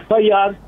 FIR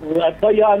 FIR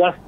10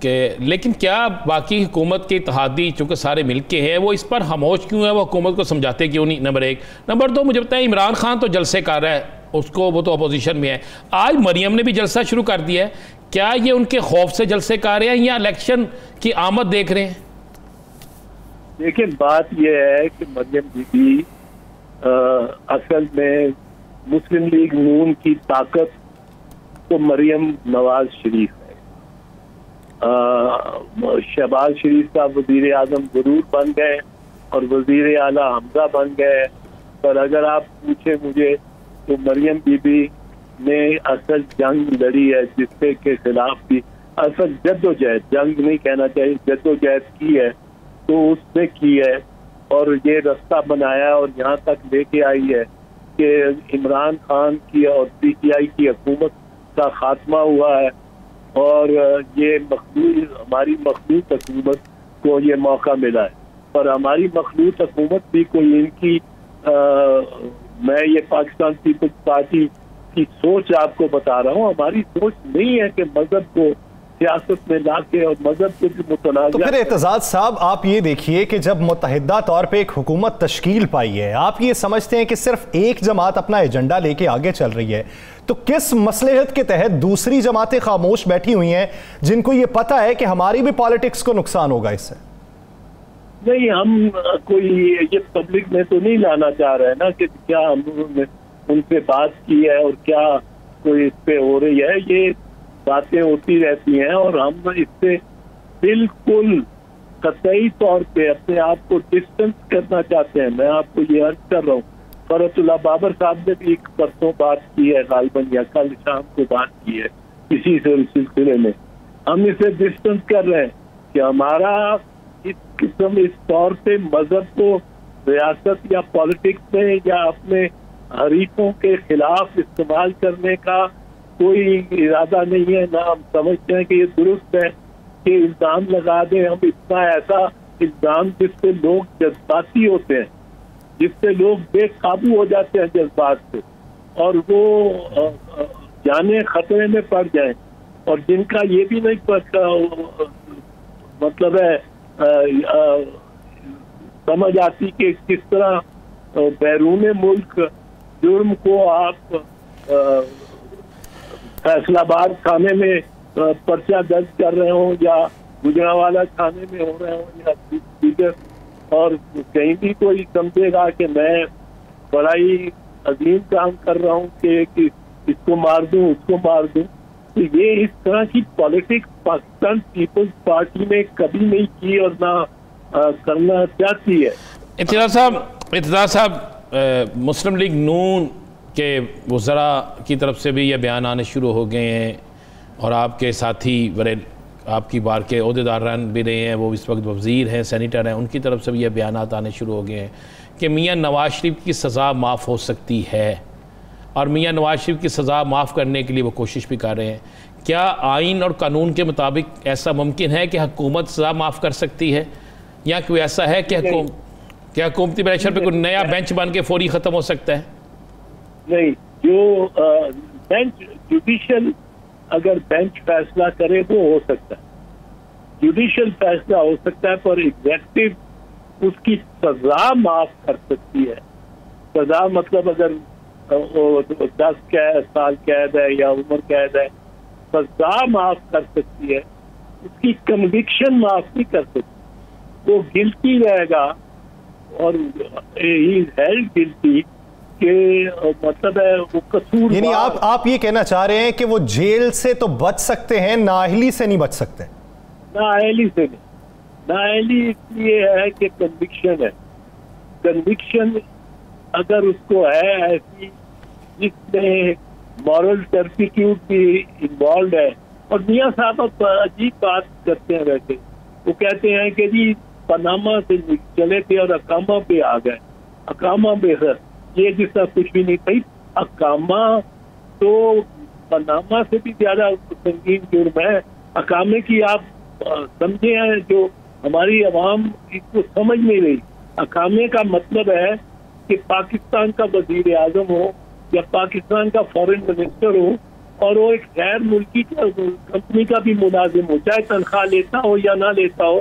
کہ لیکن کیا باقی حکومت کے اتحادی چونکہ سارے مل کے ہیں وہ اس پر خاموش کیوں ہیں؟ وہ حکومت کو سمجھاتے کیوں نہیں؟ نمبر ایک. نمبر دو، مجھے بتائیں عمران خان تو جلسے کر رہا ہے، اس کو وہ تو اپوزیشن میں ہے. آج مریم نے بھی جلسہ شروع کر دیا ہے. کیا یہ ان کے خوف سے جلسے کر رہے ہیں یا الیکشن کی آمد دیکھ رہے ہیں؟ دیکھیں بات یہ ہے کہ مریم بی بی اصل میں مسلم لیگ نون کی طاقت تو مریم نواز شریف ہے. شہباز شریف صاحب وزیر اعظم ضرور بن گئے اور وزیر اعلیٰ حمزہ بن گئے، پر اگر آپ پوچھیں مجھے تو مریم بی بی نے اصل جنگ لڑی ہے جس کے خلاف بھی اصل جدوجہد، جنگ نہیں کہنا چاہیے، جدوجہد کی ہے تو اس نے کی ہے اور یہ رستہ بنایا اور یہاں تک لے کے آئی ہے کہ عمران خان کی اور پی ٹی آئی کی حکومت کا خاتمہ ہوا ہے اور یہ ہماری مخلوط حکومت کو یہ موقع ملا ہے. اور ہماری مخلوط حکومت بھی کوئی ان کی میں یہ پاکستان پیپلز پارٹی کی سوچ آپ کو بتا رہا ہوں، ہماری سوچ نہیں ہے کہ مذہب کو سیاست میں لا کے اور مذہب کو بھی متنازع. تو پھر اعتزاز صاحب آپ یہ دیکھیے کہ جب متحدہ طور پہ ایک حکومت تشکیل پائی ہے، آپ یہ سمجھتے ہیں کہ صرف ایک جماعت اپنا ایجنڈا لے کے آگے چل رہی ہے، تو کس مصلحت کے تحت دوسری جماعتیں خاموش بیٹھی ہوئی ہیں جن کو یہ پتہ ہے کہ ہماری بھی پالیٹکس کو نقصان ہوگا اس سے؟ نہیں، ہم کوئی یہ پبلک میں تو نہیں لانا چاہ رہے نا کہ کیا ہم نے ان سے بات کی ہے اور کیا کوئی اس پہ ہو رہی ہے. یہ باتیں ہوتی رہتی ہیں اور ہم اس سے بالکل قطعی طور پہ اپنے آپ کو ڈسٹنس کرنا چاہتے ہیں. میں آپ کو یہ عرض کر رہا ہوں، فرحت اللہ بابر صاحب نے بھی ایک پرسوں بات کی ہے، غالباً یا کل شام کو بات کی ہے اسی سلسلے میں. ہم اسے ڈسٹنس کر رہے ہیں کہ ہمارا اس قسم اس طور پہ مذہب کو ریاست یا پالیٹکس میں یا اپنے حریفوں کے خلاف استعمال کرنے کا کوئی ارادہ نہیں ہے. نہ ہم سمجھتے ہیں کہ یہ درست ہے کہ الزام لگا دیں ہم اتنا ایسا الزام جس سے لوگ جذباتی ہوتے ہیں، جس سے لوگ بے قابو ہو جاتے ہیں جذبات سے اور وہ جانے خطرے میں پڑ جائیں، اور جن کا یہ بھی نہیں پتا مطلب ہے سمجھ آتی کہ کس طرح بیرون ملک جرم کو آپ فیصلہ آباد تھانے میں پرچہ درج کر رہے ہوں یا گجرانوالہ تھانے میں ہو رہے ہوں یا دیگر، اور کہیں بھی کوئی سمجھے گا کہ میں بڑا ہی عظیم کام کر رہا ہوں کہ اس کو مار دوں اس کو مار دوں. تو یہ اس طرح کی پالیٹکس پاکستان پیپلز پارٹی نے کبھی نہیں کی اور نہ کرنا چاہتی ہے. اعتزاز صاحب، مسلم لیگ نون کے وزراء کی طرف سے بھی یہ بیان آنے شروع ہو گئے ہیں اور آپ کے ساتھی آپ کی بار کے عہدیدار رہن بھی رہے ہیں، وہ اس وقت وزیر ہیں، سینیٹر ہیں، ان کی طرف سے بھی یہ بیانات آنے شروع ہو گئے ہیں کہ میاں نواز شریف کی سزا معاف ہو سکتی ہے اور میاں نواز شریف کی سزا معاف کرنے کے لیے وہ کوشش بھی کر رہے ہیں. کیا آئین اور قانون کے مطابق ایسا ممکن ہے کہ حکومت سزا معاف کر سکتی ہے یا کوئی ایسا ہے کہ حکومتی پریشر پہ کوئی نیا بینچ بن کے فوری ختم ہو سکتا ہے؟ نہیں، جو بینچ جوڈیشل اگر بینچ فیصلہ کرے وہ ہو سکتا ہے، جوڈیشل فیصلہ ہو سکتا ہے، پر ایگزیکٹو اس کی سزا معاف کر سکتی ہے. سزا مطلب اگر 10 سال قید ہے یا عمر قید ہے، سزا معاف کر سکتی ہے، اس کی کنوکشن معاف نہیں کر سکتی. وہ گلٹی رہے گا اور ہی از ہیلڈ گلٹی کہ مطلب ہے وہ قصور. یعنی آپ یہ کہنا چاہ رہے ہیں کہ وہ جیل سے تو بچ سکتے ہیں، نااہلی سے نہیں بچ سکتے؟ نااہلی سے نہیں. نااہلی اس لیے ہے کہ کنوکشن ہے. کنوکشن اگر اس کو ہے ایسی جس میں مورل ٹرپیٹیوڈ بھی انوالوڈ ہے. اور میاں صاحب اب عجیب بات کرتے ہیں ویسے، وہ کہتے ہیں کہ جی پاناما سے چلے تھے اور اقامہ پہ آ گئے. اقامہ پہ یہ جس طرح کچھ بھی نہیں تھی. اقامہ تو پاناما سے بھی زیادہ سنگین جرم ہے. اقامے کی آپ سمجھے ہیں جو ہماری عوام اس کو سمجھ نہیں رہی. اقامے کا مطلب ہے کہ پاکستان کا وزیر اعظم ہو یا پاکستان کا فارن منسٹر ہو اور وہ ایک غیر ملکی کمپنی کا بھی ملازم ہو، چاہے تنخواہ لیتا ہو یا نہ لیتا ہو،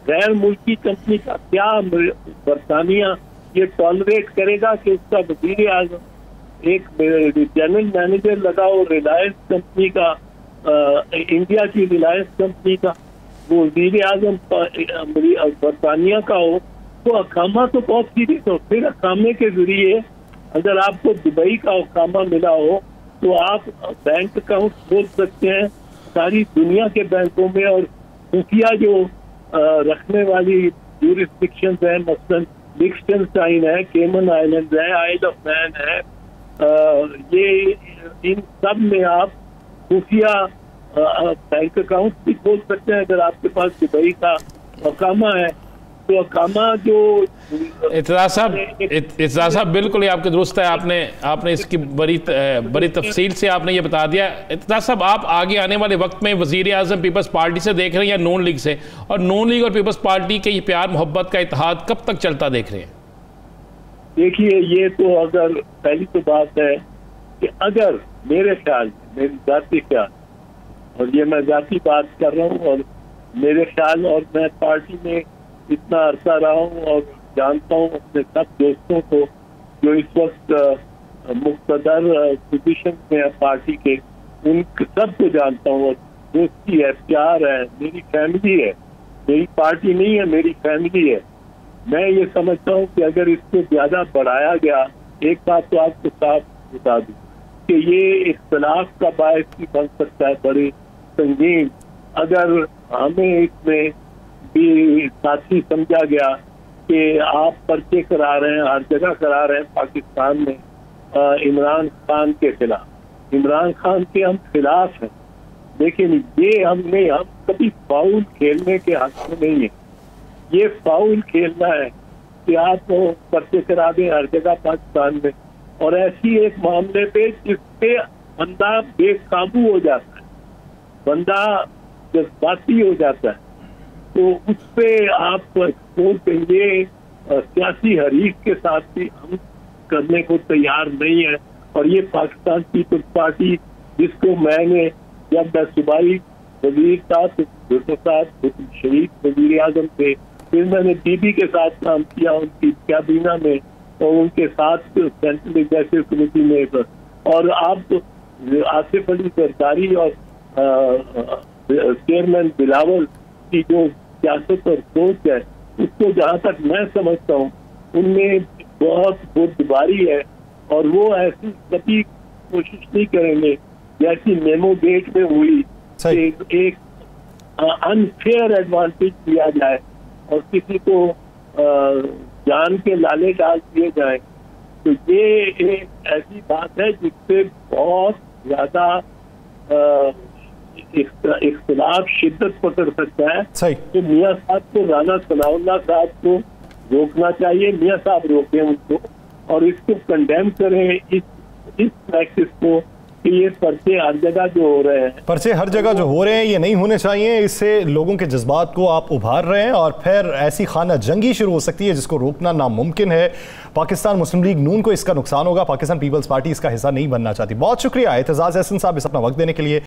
غیر ملکی کمپنی کا کیا برطانیہ یہ ٹالریٹ کرے گا کہ اس کا وزیر اعظم ایک جنرل مینیجر لگا ہو ریلائنس کمپنی کا، انڈیا کی ریلائنس کمپنی کا، وہ وزیر اعظم برطانیہ کا ہو؟ تو اقامہ تو بہت سیریس ہو. پھر اقامے کے ذریعے اگر آپ کو دبئی کا اقامہ ملا ہو تو آپ بینک اکاؤنٹ کھول سکتے ہیں ساری دنیا کے بینکوں میں، اور خفیہ جو رکھنے والی جورسڈکشنز ہیں، مثلاً لکھٹنسٹائن ہے، کیمن آئلینڈ ہے، آئل آف مین ہے، یہ ان سب میں آپ خفیہ بینک اکاؤنٹ بھی کھول سکتے ہیں اگر آپ کے پاس دبئی کا اقامہ ہے. تو اقامہ جو ارتضیٰ صاحب بالکل ہی آپ کے درست ہے، آپ نے اس کی بڑی تفصیل سے آپ نے یہ بتا دیا. ارتضیٰ صاحب، آپ آگے آنے والے وقت میں وزیر اعظم پیپلز پارٹی سے دیکھ رہے ہیں یا نون لیگ سے، اور نون لیگ اور پیپلز پارٹی کے یہ پیار محبت کا اتحاد کب تک چلتا دیکھ رہے ہیں؟ دیکھیے، یہ تو اگر پہلی تو بات ہے کہ اگر میرے خیال، میری ذاتی خیال، اور یہ میں ذاتی بات کر رہا ہوں، اور میرے خیال، اور میں پارٹی میں اتنا عرصہ رہا ہوں اور جانتا ہوں اپنے سب دوستوں کو جو اس وقت مقتدر پوزیشن میں ہے پارٹی کے، ان سب کو جانتا ہوں، اور دوستی ہے، پیار ہے، میری فیملی ہے، میری پارٹی نہیں ہے، میری فیملی ہے. میں یہ سمجھتا ہوں کہ اگر اس کو زیادہ بڑھایا گیا، ایک بات تو آپ کو صاف بتا دوں کہ یہ اختلاف کا باعث بھی بن سکتا ہے بڑی سنگین، اگر ہمیں اس میں بھی ساتھی سمجھا گیا کہ آپ پرچے کرا رہے ہیں، ہر جگہ کرا رہے ہیں پاکستان میں عمران خان کے خلاف. عمران خان کے ہم خلاف ہیں، لیکن یہ ہم کبھی فاؤل کھیلنے کے حق میں نہیں ہے. یہ فاؤل کھیلنا ہے کہ آپ پرچے کرا دیں ہر جگہ پاکستان میں، اور ایسی ایک معاملے پہ جس پہ بندہ بے قابو ہو جاتا ہے، بندہ جذباتی ہو جاتا ہے، تو اس پہ آپ یہ سیاسی حریف کے ساتھ بھی ہم کرنے کو تیار نہیں ہے. اور یہ پاکستان پیپلز پارٹی، جس کو میں نے جب میں صوبائی وزیر تھا تو بھٹو صاحب شریف وزیر اعظم تھے، پھر میں نے بی بی کے ساتھ کام کیا ان کی کابینہ میں اور ان کے ساتھ سینٹرل ایگزیکٹو کمیٹی میں، اور آپ آصف علی زرداری اور چیئرمین بلاول کی جو سیاست اور سوچ ہے، اس کو جہاں تک میں سمجھتا ہوں ان میں بہت بردباری ہے، اور وہ ایسی کبھی کوشش نہیں کریں گے جیسی میمو گیٹ میں ہوئی کہ ایک انفیئر ایڈوانٹیج دیا جائے اور کسی کو جان کے لالے ڈال دیے جائیں. تو یہ ایک ایسی بات ہے جس سے بہت زیادہ اختلاف شدت پکڑ سکتا ہے. تو میاں صاحب کو، رانا ثناء اللہ صاحب کو روکنا چاہیے، میاں صاحب روکیں ان کو، اور اس کو کنڈیم کریں، اس پریکٹس کو کہ یہ پرچے ہر جگہ جو ہو رہے ہیں، پرچے ہر جگہ جو ہو رہے ہیں یہ نہیں ہونے چاہیے. اس سے لوگوں کے جذبات کو آپ ابھار رہے ہیں اور پھر ایسی خانہ جنگی شروع ہو سکتی ہے جس کو روکنا ناممکن ہے. پاکستان مسلم لیگ نون کو اس کا نقصان ہوگا، پاکستان پیپلز پارٹی اس کا حصہ نہیں بننا چاہتی. بہت شکریہ اعتزاز احسن صاحب اس اپنا وقت دینے کے لیے.